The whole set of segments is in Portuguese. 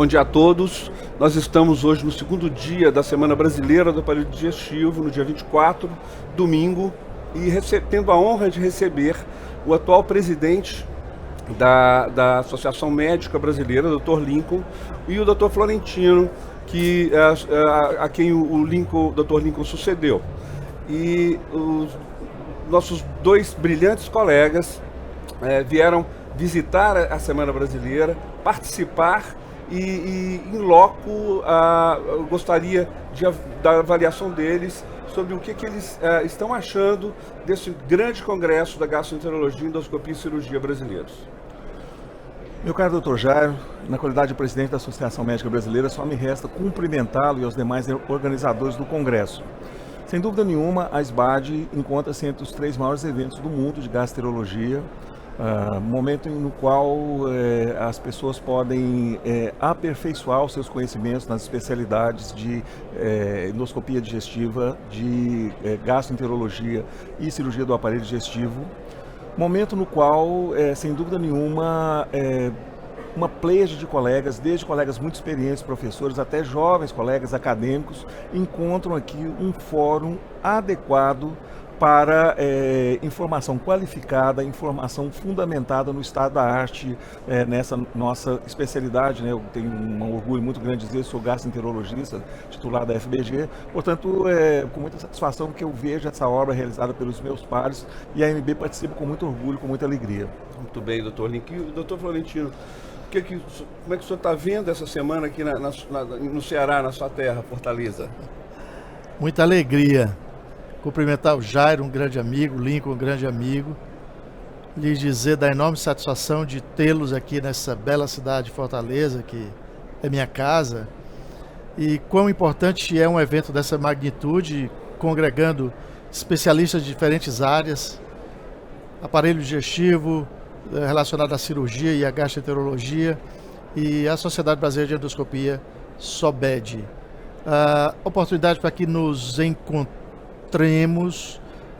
Bom dia a todos. Nós estamos hoje no segundo dia da Semana Brasileira do Aparelho Digestivo, no dia 24, domingo, e tendo a honra de receber o atual presidente da Associação Médica Brasileira, Dr. Lincoln, e o Dr. Florentino, a quem o Dr. Lincoln sucedeu. E os nossos dois brilhantes colegas vieram visitar a Semana Brasileira, participar e em loco, eu gostaria da avaliação deles sobre o que eles estão achando desse grande congresso da gastroenterologia, endoscopia e cirurgia brasileiros. Meu caro Dr. Jairo, na qualidade de presidente da Associação Médica Brasileira, só me resta cumprimentá-lo e aos demais organizadores do congresso. Sem dúvida nenhuma, a SBAD encontra-se entre os 3 maiores eventos do mundo de gastroenterologia, momento no qual as pessoas podem aperfeiçoar os seus conhecimentos nas especialidades de endoscopia digestiva, de gastroenterologia e cirurgia do aparelho digestivo. Momento no qual, sem dúvida nenhuma, uma pleiade de colegas, desde colegas muito experientes, professores, até jovens colegas acadêmicos, encontram aqui um fórum adequado para informação qualificada, informação fundamentada no estado da arte, nessa nossa especialidade, né? Eu tenho um orgulho muito grande de dizer, sou gastroenterologista, titular da FBG, portanto, com muita satisfação que eu vejo essa obra realizada pelos meus pares e a AMB participa com muito orgulho, com muita alegria. Muito bem, doutor Link. E o doutor Florentino, como é que o senhor está vendo essa semana aqui no Ceará, na sua terra, Fortaleza? Muita alegria. Cumprimentar o Jairo, um grande amigo, o Lincoln, um grande amigo. Lhes dizer da enorme satisfação de tê-los aqui nessa bela cidade de Fortaleza, que é minha casa. E quão importante é um evento dessa magnitude, congregando especialistas de diferentes áreas, aparelho digestivo, relacionado à cirurgia e à gastroenterologia, e a Sociedade Brasileira de Endoscopia, SOBED. A oportunidade para que nos encontremos,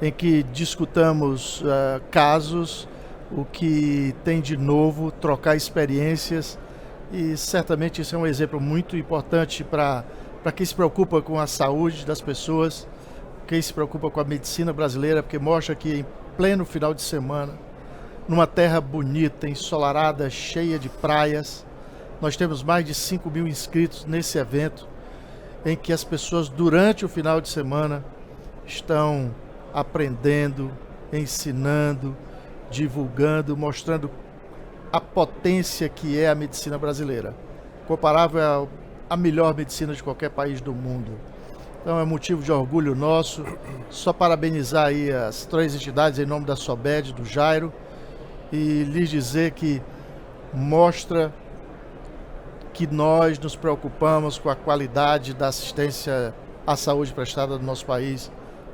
em que discutamos casos, o que tem de novo, trocar experiências, e certamente isso é um exemplo muito importante para quem se preocupa com a saúde das pessoas, quem se preocupa com a medicina brasileira, porque mostra que em pleno final de semana, numa terra bonita, ensolarada, cheia de praias, nós temos mais de 5.000 inscritos nesse evento, em que as pessoas durante o final de semana estão aprendendo, ensinando, divulgando, mostrando a potência que é a medicina brasileira, comparável à melhor medicina de qualquer país do mundo. Então é motivo de orgulho nosso, só parabenizar aí as 3 entidades em nome da SOBED, do Jairo, e lhes dizer que mostra que nós nos preocupamos com a qualidade da assistência à saúde prestada no nosso país,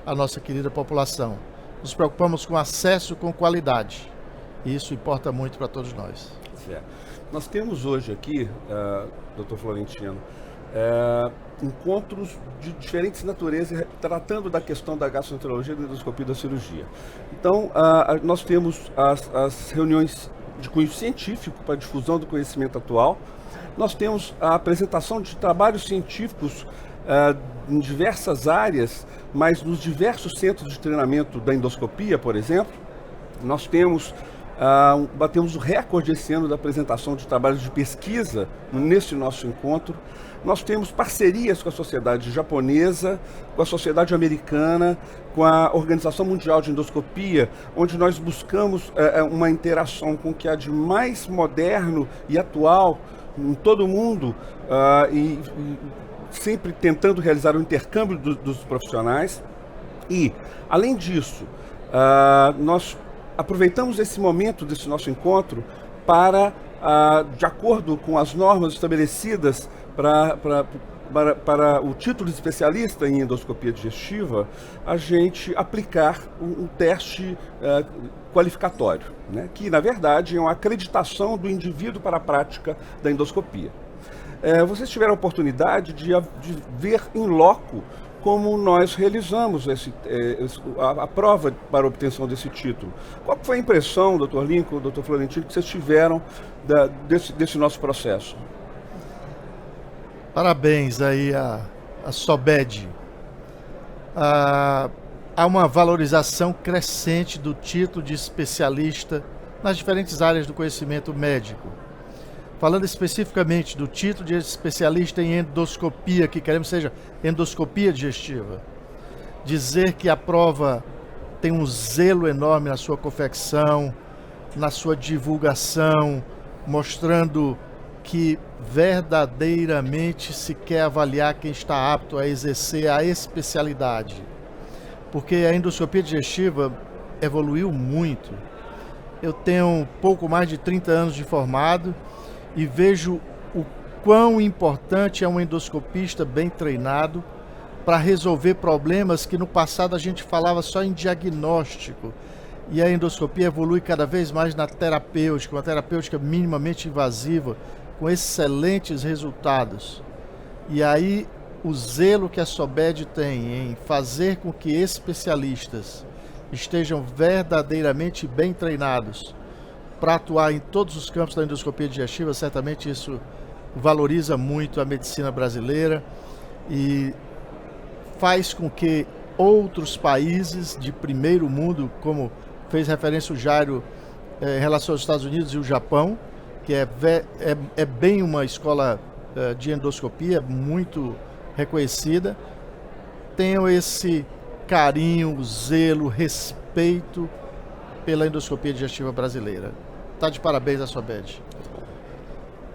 a nossa querida população. Nos preocupamos com acesso com qualidade. E isso importa muito para todos nós. Certo. Nós temos hoje aqui, Dr. Florentino, encontros de diferentes naturezas tratando da questão da gastroenterologia, da endoscopia e da cirurgia. Então, nós temos as reuniões de cunho científico para a difusão do conhecimento atual. Nós temos a apresentação de trabalhos científicos em diversas áreas, mas nos diversos centros de treinamento da endoscopia, por exemplo. Nós batemos o recorde esse ano da apresentação de trabalhos de pesquisa nesse nosso encontro. Nós temos parcerias com a sociedade japonesa, com a sociedade americana, com a Organização Mundial de Endoscopia, onde nós buscamos uma interação com o que há de mais moderno e atual em todo o mundo, e sempre tentando realizar o intercâmbio dos profissionais. E, além disso, nós aproveitamos esse momento desse nosso encontro para, de acordo com as normas estabelecidas para o título de especialista em endoscopia digestiva, a gente aplicar um teste qualificatório, né? Que, na verdade, é uma acreditação do indivíduo para a prática da endoscopia. Vocês tiveram a oportunidade de ver em loco como nós realizamos a prova para a obtenção desse título. Qual foi a impressão, Dr. Lincoln, Dr. Florentino, que vocês tiveram desse nosso processo? Parabéns aí a SOBED. Há uma valorização crescente do título de especialista nas diferentes áreas do conhecimento médico. Falando especificamente do título de especialista em endoscopia, que queremos seja endoscopia digestiva, dizer que a prova tem um zelo enorme na sua confecção, na sua divulgação, mostrando que verdadeiramente se quer avaliar quem está apto a exercer a especialidade. Porque a endoscopia digestiva evoluiu muito. Eu tenho pouco mais de 30 anos de formado e vejo o quão importante é um endoscopista bem treinado para resolver problemas que no passado a gente falava só em diagnóstico. E a endoscopia evolui cada vez mais na terapêutica, uma terapêutica minimamente invasiva, com excelentes resultados. E aí o zelo que a SOBED tem em fazer com que especialistas estejam verdadeiramente bem treinados para atuar em todos os campos da endoscopia digestiva, certamente isso valoriza muito a medicina brasileira e faz com que outros países de primeiro mundo, como fez referência o Jairo em relação aos Estados Unidos e o Japão, que é bem uma escola de endoscopia muito reconhecida, tenham esse carinho, zelo, respeito pela endoscopia digestiva brasileira. Está de parabéns a SOBED.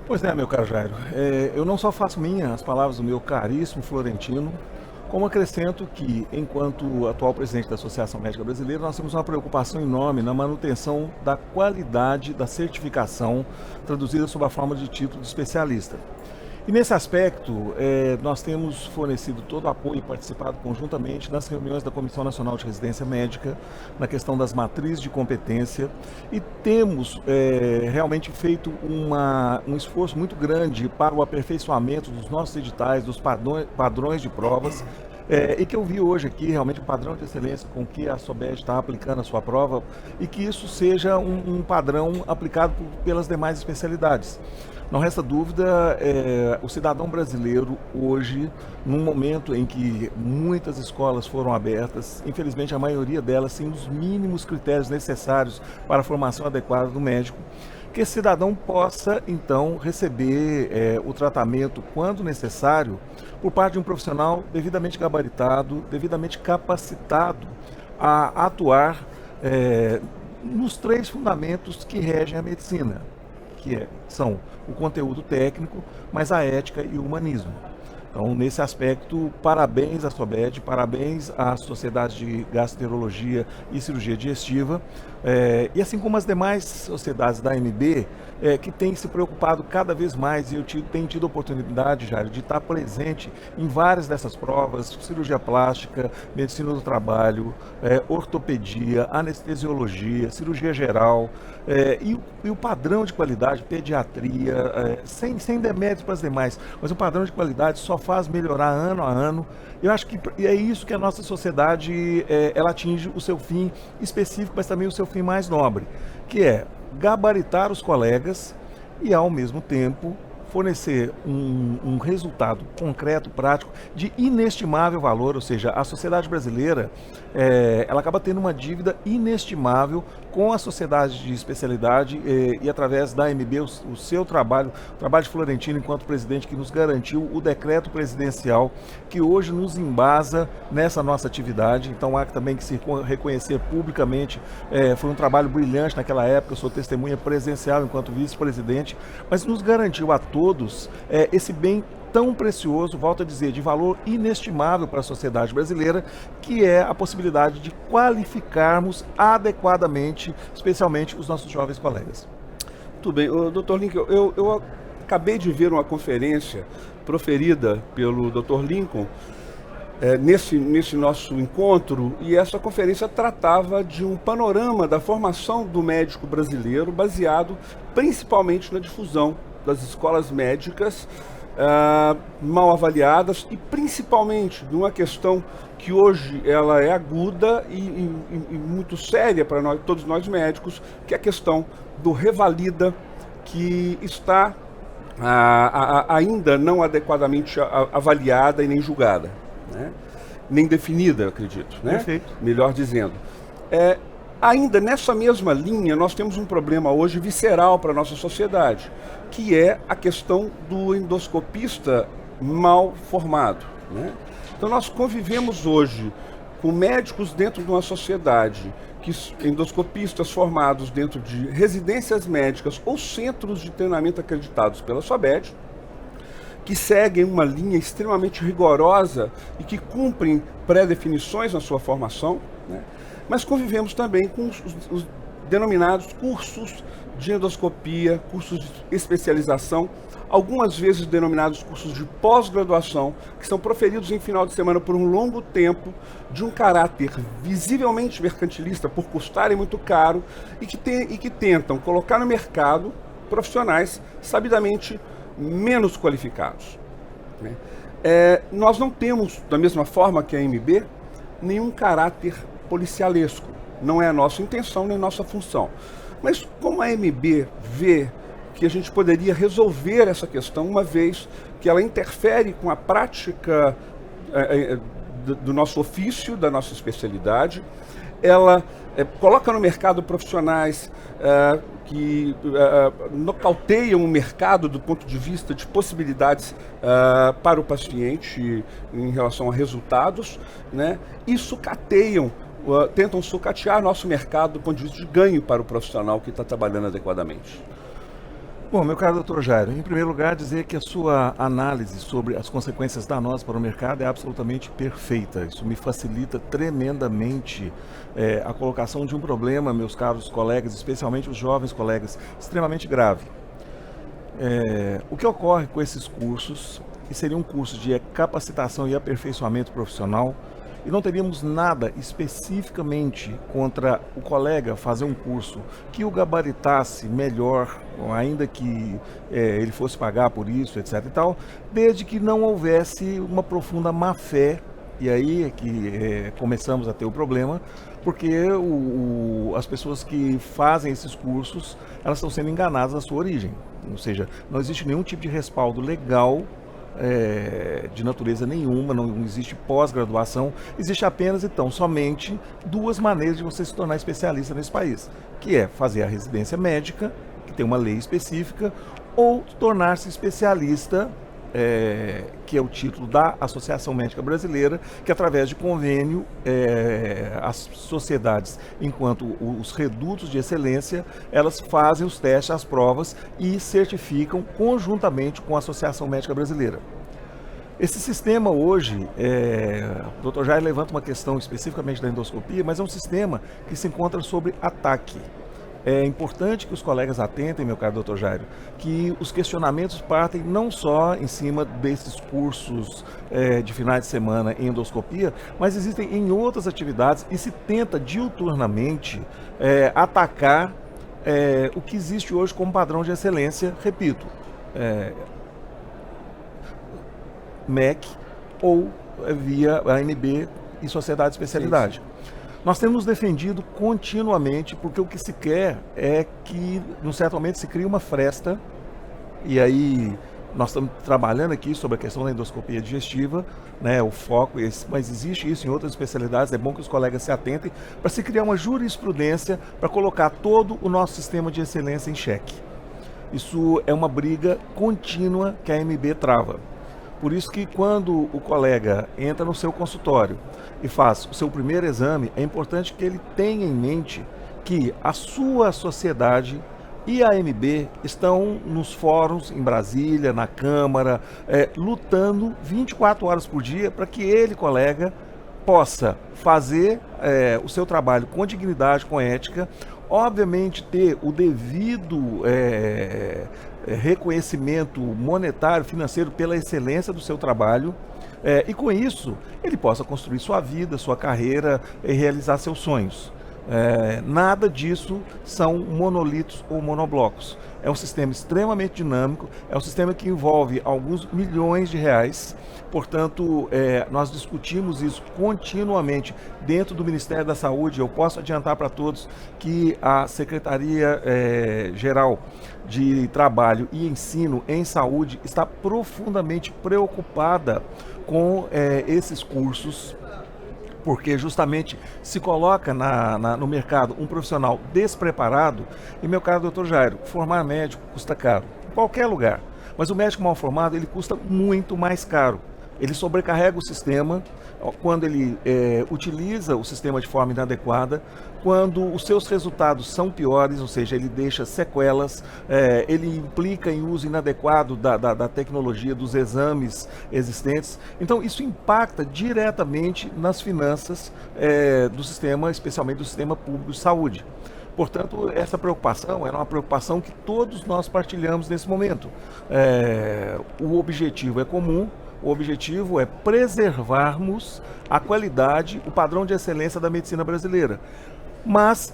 Pois é, meu caro Jairo, eu não só faço minhas as palavras do meu caríssimo Florentino, como acrescento que, enquanto atual presidente da Associação Médica Brasileira, nós temos uma preocupação enorme na manutenção da qualidade da certificação, traduzida sob a forma de título de especialista. E nesse aspecto, nós temos fornecido todo o apoio e participado conjuntamente nas reuniões da Comissão Nacional de Residência Médica, na questão das matrizes de competência, e temos realmente feito um esforço muito grande para o aperfeiçoamento dos nossos editais, dos padrões de provas, e que eu vi hoje aqui realmente o padrão de excelência com que a SOBED está aplicando a sua prova, e que isso seja um padrão aplicado pelas demais especialidades. Não resta dúvida, o cidadão brasileiro hoje, num momento em que muitas escolas foram abertas, infelizmente a maioria delas sem os mínimos critérios necessários para a formação adequada do médico, que esse cidadão possa então receber o tratamento quando necessário por parte de um profissional devidamente gabaritado, devidamente capacitado a atuar nos 3 fundamentos que regem a medicina, que são o conteúdo técnico, mas a ética e o humanismo. Então, nesse aspecto, parabéns à SOBED, parabéns à Sociedade de Gastroenterologia e Cirurgia Digestiva, e assim como as demais sociedades da AMB, que têm se preocupado cada vez mais, e eu tenho tido a oportunidade, Jair, de estar presente em várias dessas provas, cirurgia plástica, medicina do trabalho, ortopedia, anestesiologia, cirurgia geral, e o padrão de qualidade, pediatria, sem deméritos para as demais, mas o padrão de qualidade só faz melhorar ano a ano. Eu acho que é isso que a nossa sociedade ela atinge o seu fim específico, mas também o seu fim mais nobre, que é gabaritar os colegas e, ao mesmo tempo, fornecer um resultado concreto, prático, de inestimável valor. Ou seja, a sociedade brasileira ela acaba tendo uma dívida inestimável com a sociedade de especialidade e através da AMB, o seu trabalho, o trabalho de Florentino enquanto presidente, que nos garantiu o decreto presidencial que hoje nos embasa nessa nossa atividade. Então há também que se reconhecer publicamente, foi um trabalho brilhante naquela época, eu sou testemunha presencial enquanto vice-presidente, mas nos garantiu a todos esse bem tão precioso, volto a dizer, de valor inestimável para a sociedade brasileira, que é a possibilidade de qualificarmos adequadamente, especialmente os nossos jovens colegas. Muito bem. Dr. Lincoln, eu acabei de ver uma conferência proferida pelo Dr. Lincoln nesse nosso encontro, e essa conferência tratava de um panorama da formação do médico brasileiro, baseado principalmente na difusão das escolas médicas mal avaliadas, e principalmente de uma questão que hoje ela é aguda e muito séria para todos nós médicos, que é a questão do revalida, que está ainda não adequadamente avaliada e nem julgada, né? Nem definida, eu acredito, né? Perfeito. Melhor dizendo. Ainda nessa mesma linha, nós temos um problema hoje visceral para a nossa sociedade, que é a questão do endoscopista mal formado, né? Então nós convivemos hoje com médicos dentro de uma sociedade, endoscopistas formados dentro de residências médicas ou centros de treinamento acreditados pela SOABED, que seguem uma linha extremamente rigorosa e que cumprem pré-definições na sua formação, né? Mas convivemos também com os denominados cursos de endoscopia, cursos de especialização, algumas vezes denominados cursos de pós-graduação, que são proferidos em final de semana por um longo tempo, de um caráter visivelmente mercantilista, por custarem muito caro, e que tentam colocar no mercado profissionais sabidamente menos qualificados, né? Nós não temos, da mesma forma que a AMB, nenhum caráter policialesco. Não é a nossa intenção nem nossa função. Mas como a AMB vê que a gente poderia resolver essa questão, uma vez que ela interfere com a prática do nosso ofício, da nossa especialidade, ela coloca no mercado profissionais que nocauteiam o mercado do ponto de vista de possibilidades para o paciente em relação a resultados, né? E tentam sucatear nosso mercado do ponto de vista de ganho para o profissional que está trabalhando adequadamente. Bom, meu caro Dr. Jairo, em primeiro lugar, dizer que a sua análise sobre as consequências danosas para o mercado é absolutamente perfeita. Isso me facilita tremendamente a colocação de um problema, meus caros colegas, especialmente os jovens colegas, extremamente grave. O que ocorre com esses cursos, que seriam cursos de capacitação e aperfeiçoamento profissional, e não teríamos nada especificamente contra o colega fazer um curso que o gabaritasse melhor, ainda que ele fosse pagar por isso, etc. e tal, desde que não houvesse uma profunda má-fé, e aí é que começamos a ter o problema, porque as pessoas que fazem esses cursos, elas estão sendo enganadas na sua origem, ou seja, não existe nenhum tipo de respaldo legal de natureza nenhuma, não existe pós-graduação, existe apenas, então, somente duas maneiras de você se tornar especialista nesse país, que é fazer a residência médica, que tem uma lei específica, ou tornar-se especialista, que é o título da Associação Médica Brasileira, que através de convênio, as sociedades, enquanto os redutos de excelência, elas fazem os testes, as provas e certificam conjuntamente com a Associação Médica Brasileira. Esse sistema hoje, o Dr. Jair levanta uma questão especificamente da endoscopia, mas é um sistema que se encontra sob ataque. É importante que os colegas atentem, meu caro Dr. Jairo, que os questionamentos partem não só em cima desses cursos de finais de semana em endoscopia, mas existem em outras atividades e se tenta diuturnamente atacar o que existe hoje como padrão de excelência, repito, MEC ou via AMB e Sociedade de Especialidade. Sim. Nós temos defendido continuamente, porque o que se quer é que, num certo momento, se crie uma fresta, e aí nós estamos trabalhando aqui sobre a questão da endoscopia digestiva, né, o foco, mas existe isso em outras especialidades, é bom que os colegas se atentem, para se criar uma jurisprudência para colocar todo o nosso sistema de excelência em xeque. Isso é uma briga contínua que a AMB trava. Por isso que quando o colega entra no seu consultório e faz o seu primeiro exame, é importante que ele tenha em mente que a sua sociedade e a AMB estão nos fóruns em Brasília, na Câmara, lutando 24 horas por dia para que ele, colega, possa fazer o seu trabalho com dignidade, com ética, obviamente ter o devido reconhecimento monetário, financeiro pela excelência do seu trabalho, e com isso ele possa construir sua vida, sua carreira e realizar seus sonhos. Nada disso são monolitos ou monoblocos. É um sistema extremamente dinâmico, é um sistema que envolve alguns milhões de reais. Portanto, nós discutimos isso continuamente dentro do Ministério da Saúde. Eu posso adiantar para todos que a Secretaria Geral de Trabalho e Ensino em Saúde está profundamente preocupada com esses cursos, porque justamente se coloca no mercado um profissional despreparado. E, meu caro doutor Jairo, formar médico custa caro, em qualquer lugar. Mas o médico mal formado, ele custa muito mais caro. Ele sobrecarrega o sistema quando ele utiliza o sistema de forma inadequada, quando os seus resultados são piores, ou seja, ele deixa sequelas, ele implica em uso inadequado da tecnologia, dos exames existentes. Então, isso impacta diretamente nas finanças do sistema, especialmente do sistema público de saúde. Portanto, essa preocupação era uma preocupação que todos nós partilhamos nesse momento. O objetivo é comum. O objetivo é preservarmos a qualidade, o padrão de excelência da medicina brasileira. Mas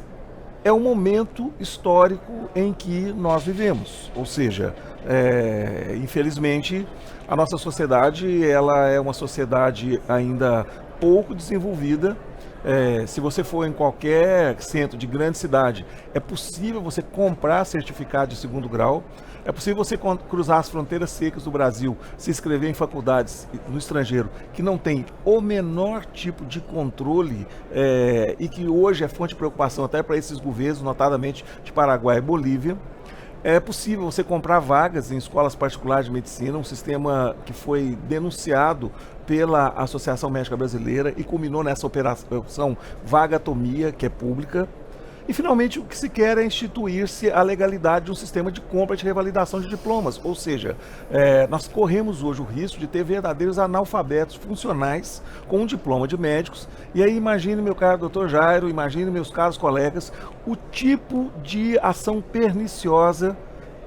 é um momento histórico em que nós vivemos. Ou seja, infelizmente, a nossa sociedade ela é uma sociedade ainda pouco desenvolvida. Se você for em qualquer centro de grande cidade, é possível você comprar certificado de 2º grau. É possível você cruzar as fronteiras secas do Brasil, se inscrever em faculdades no estrangeiro que não tem o menor tipo de controle e que hoje é fonte de preocupação até para esses governos, notadamente de Paraguai e Bolívia. É possível você comprar vagas em escolas particulares de medicina, um sistema que foi denunciado pela Associação Médica Brasileira e culminou nessa operação Vagatomia, que é pública. E, finalmente, o que se quer é instituir-se a legalidade de um sistema de compra e de revalidação de diplomas. Ou seja, nós corremos hoje o risco de ter verdadeiros analfabetos funcionais com um diploma de médicos. E aí, imagine, meu caro doutor Jairo, imagine, meus caros colegas, o tipo de ação perniciosa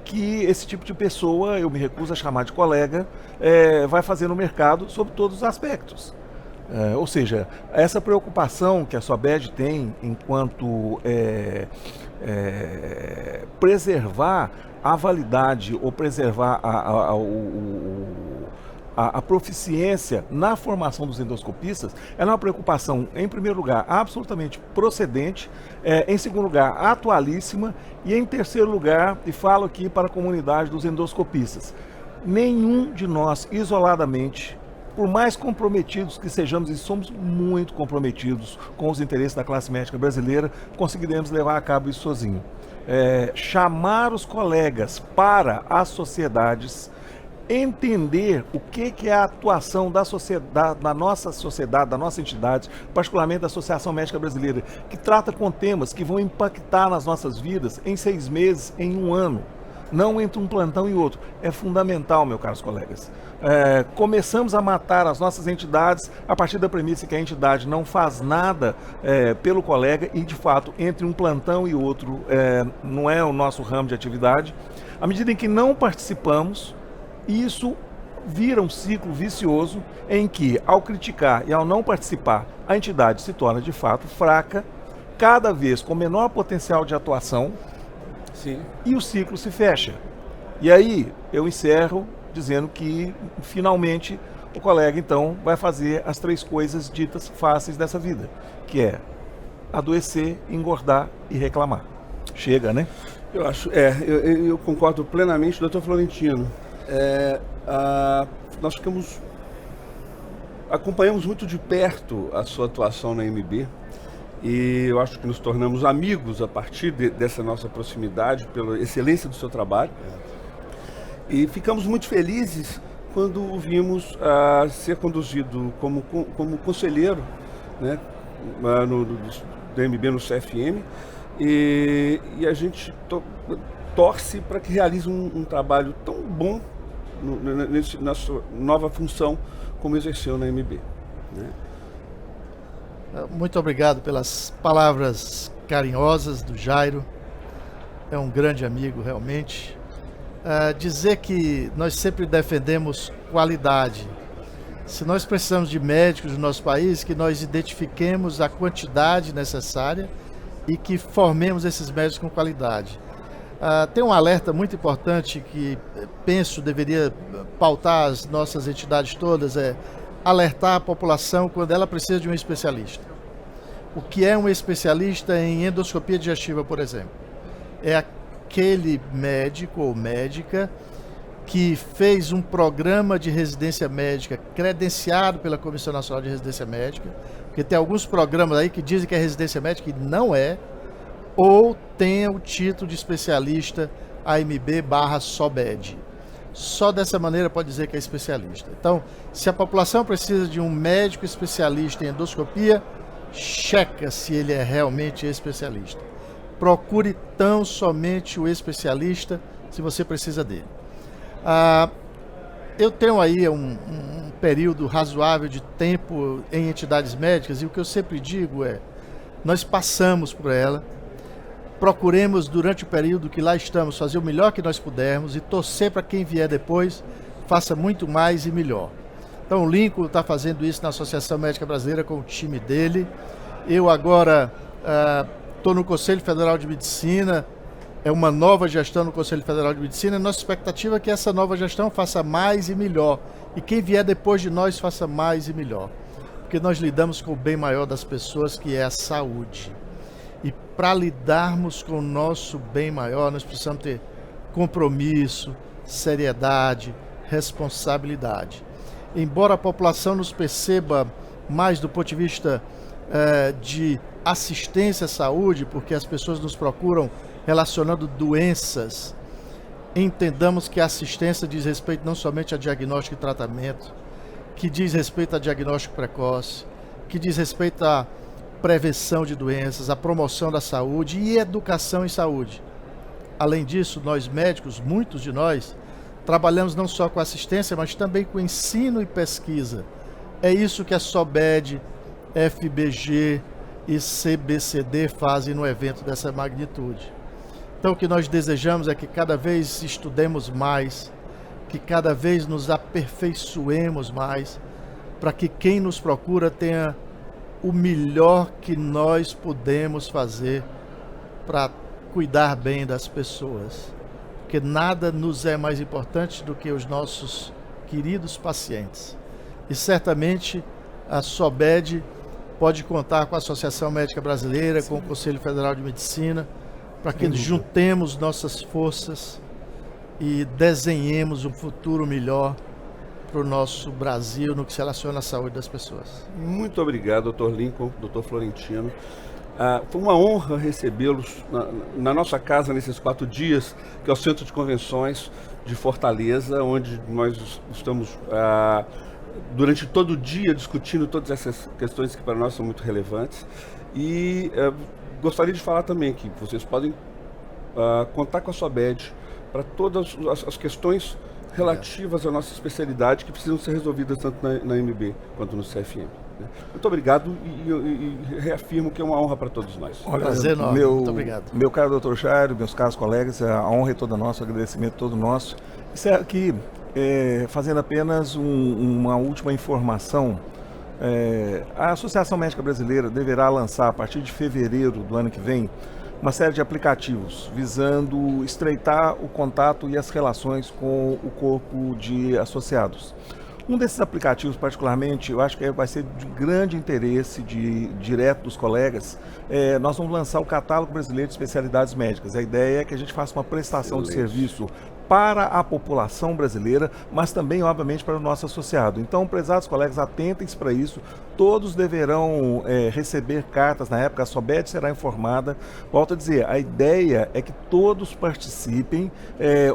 que esse tipo de pessoa, eu me recuso a chamar de colega, vai fazer no mercado sob todos os aspectos. Ou seja, essa preocupação que a SOBED tem enquanto preservar a validade ou preservar a proficiência na formação dos endoscopistas, ela é uma preocupação, em primeiro lugar, absolutamente procedente, em segundo lugar, atualíssima, e em terceiro lugar, e falo aqui para a comunidade dos endoscopistas, nenhum de nós, isoladamente, por mais comprometidos que sejamos, e somos muito comprometidos com os interesses da classe médica brasileira, conseguiremos levar a cabo isso sozinho. Chamar os colegas para as sociedades, entender o que é a atuação da sociedade, da nossa sociedade, da nossa entidade, particularmente da Associação Médica Brasileira, que trata com temas que vão impactar nas nossas vidas em 6 meses, em 1 ano. Não entre um plantão e outro. É fundamental, meus caros colegas. Começamos a matar as nossas entidades a partir da premissa que a entidade não faz nada pelo colega e, de fato, entre um plantão e outro não é o nosso ramo de atividade. À medida em que não participamos, isso vira um ciclo vicioso em que, ao criticar e ao não participar, a entidade se torna, de fato, fraca, cada vez com menor potencial de atuação. Sim. E o ciclo se fecha. E aí eu encerro dizendo que finalmente o colega então vai fazer as 3 coisas ditas fáceis dessa vida, que é adoecer, engordar e reclamar. Chega, né? Eu acho, eu concordo plenamente, doutor Florentino. Nós acompanhamos muito de perto a sua atuação na MB. E eu acho que nos tornamos amigos a partir dessa nossa proximidade, pela excelência do seu trabalho. E ficamos muito felizes quando o vimos ser conduzido como conselheiro, né, do MB no CFM. E a gente torce para que realize um trabalho tão bom na sua nova função como exerceu na MB. Né? Muito obrigado pelas palavras carinhosas do Jairo. É um grande amigo, realmente. Dizer que nós sempre defendemos qualidade. Se nós precisamos de médicos no nosso país, que nós identifiquemos a quantidade necessária e que formemos esses médicos com qualidade. Tem um alerta muito importante que penso deveria pautar as nossas entidades todas, é alertar a população quando ela precisa de um especialista. O que é um especialista em endoscopia digestiva, por exemplo? É aquele médico ou médica que fez um programa de residência médica credenciado pela Comissão Nacional de Residência Médica, porque tem alguns programas aí que dizem que é residência médica e não é, ou tenha o título de especialista AMB/SOBED. Só dessa maneira pode dizer que é especialista. Então, se a população precisa de um médico especialista em endoscopia, checa se ele é realmente especialista. Procure tão somente o especialista se você precisa dele. Eu tenho aí um período razoável de tempo em entidades médicas e o que eu sempre digo é, nós passamos por ela, procuremos durante o período que lá estamos fazer o melhor que nós pudermos e torcer para quem vier depois faça muito mais e melhor. Então o Lincoln está fazendo isso na Associação Médica Brasileira com o time dele. Eu agora estou no Conselho Federal de Medicina, é uma nova gestão no Conselho Federal de Medicina. Nossa expectativa é que essa nova gestão faça mais e melhor. E quem vier depois de nós faça mais e melhor. Porque nós lidamos com o bem maior das pessoas, que é a saúde. E para lidarmos com o nosso bem maior, nós precisamos ter compromisso, seriedade, responsabilidade. Embora a população nos perceba mais do ponto de vista de assistência à saúde, porque as pessoas nos procuram relacionando doenças, entendamos que a assistência diz respeito não somente a diagnóstico e tratamento, que diz respeito a diagnóstico precoce, que diz respeito à prevenção de doenças, à promoção da saúde e educação em saúde. Além disso, nós médicos, muitos de nós, trabalhamos não só com assistência, mas também com ensino e pesquisa. É isso que a SOBED, FBG e CBCD fazem no evento dessa magnitude. Então o que nós desejamos é que cada vez estudemos mais, que cada vez nos aperfeiçoemos mais, para que quem nos procura tenha o melhor que nós podemos fazer para cuidar bem das pessoas. Porque nada nos é mais importante do que os nossos queridos pacientes. E certamente a SOBED pode contar com a Associação Médica Brasileira, com o Conselho Federal de Medicina, para que juntemos nossas forças e desenhemos um futuro melhor para o nosso Brasil no que se relaciona à saúde das pessoas. Muito obrigado, Dr. Lincoln, Dr. Florentino. Foi uma honra recebê-los na nossa casa nesses 4 dias, que é o Centro de Convenções de Fortaleza, onde nós estamos durante todo o dia discutindo todas essas questões que para nós são muito relevantes. E gostaria de falar também que vocês podem contar com a SOBED para todas as questões relativas à nossa especialidade que precisam ser resolvidas tanto na MB quanto no CFM. Né? Muito obrigado e reafirmo que é uma honra para todos nós. Olha, prazer enorme. Muito obrigado. Meu caro Dr. Jairo, meus caros colegas, a honra é toda nossa, o agradecimento todo nosso. Isso é aqui, fazendo apenas uma última informação. A Associação Médica Brasileira deverá lançar, a partir de fevereiro do ano que vem, uma série de aplicativos visando estreitar o contato e as relações com o corpo de associados. Um desses aplicativos, particularmente, eu acho que vai ser de grande interesse direto dos colegas. Nós vamos lançar o Catálogo Brasileiro de Especialidades Médicas. A ideia é que a gente faça uma prestação de serviço para a população brasileira, mas também, obviamente, para o nosso associado. Então, prezados colegas, atentem-se para isso. Todos deverão receber cartas na época, a SOBED será informada. Volto a dizer, a ideia é que todos participem,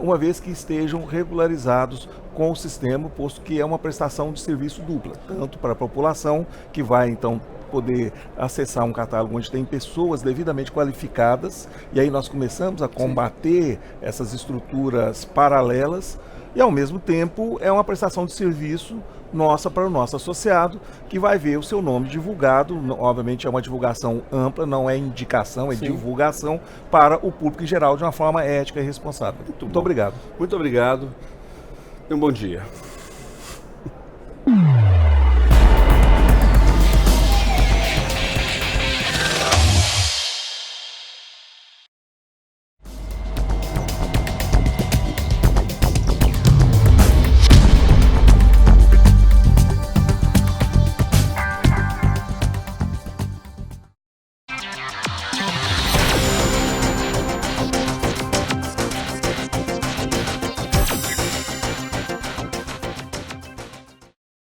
uma vez que estejam regularizados com o sistema, posto que é uma prestação de serviço dupla, tanto para a população, que vai, então, poder acessar um catálogo onde tem pessoas devidamente qualificadas, e aí nós começamos a combater essas estruturas paralelas, e ao mesmo tempo é uma prestação de serviço nossa para o nosso associado, que vai ver o seu nome divulgado. Obviamente é uma divulgação ampla, não é indicação, é divulgação para o público em geral, de uma forma ética e responsável. Muito obrigado. Muito obrigado e um bom dia.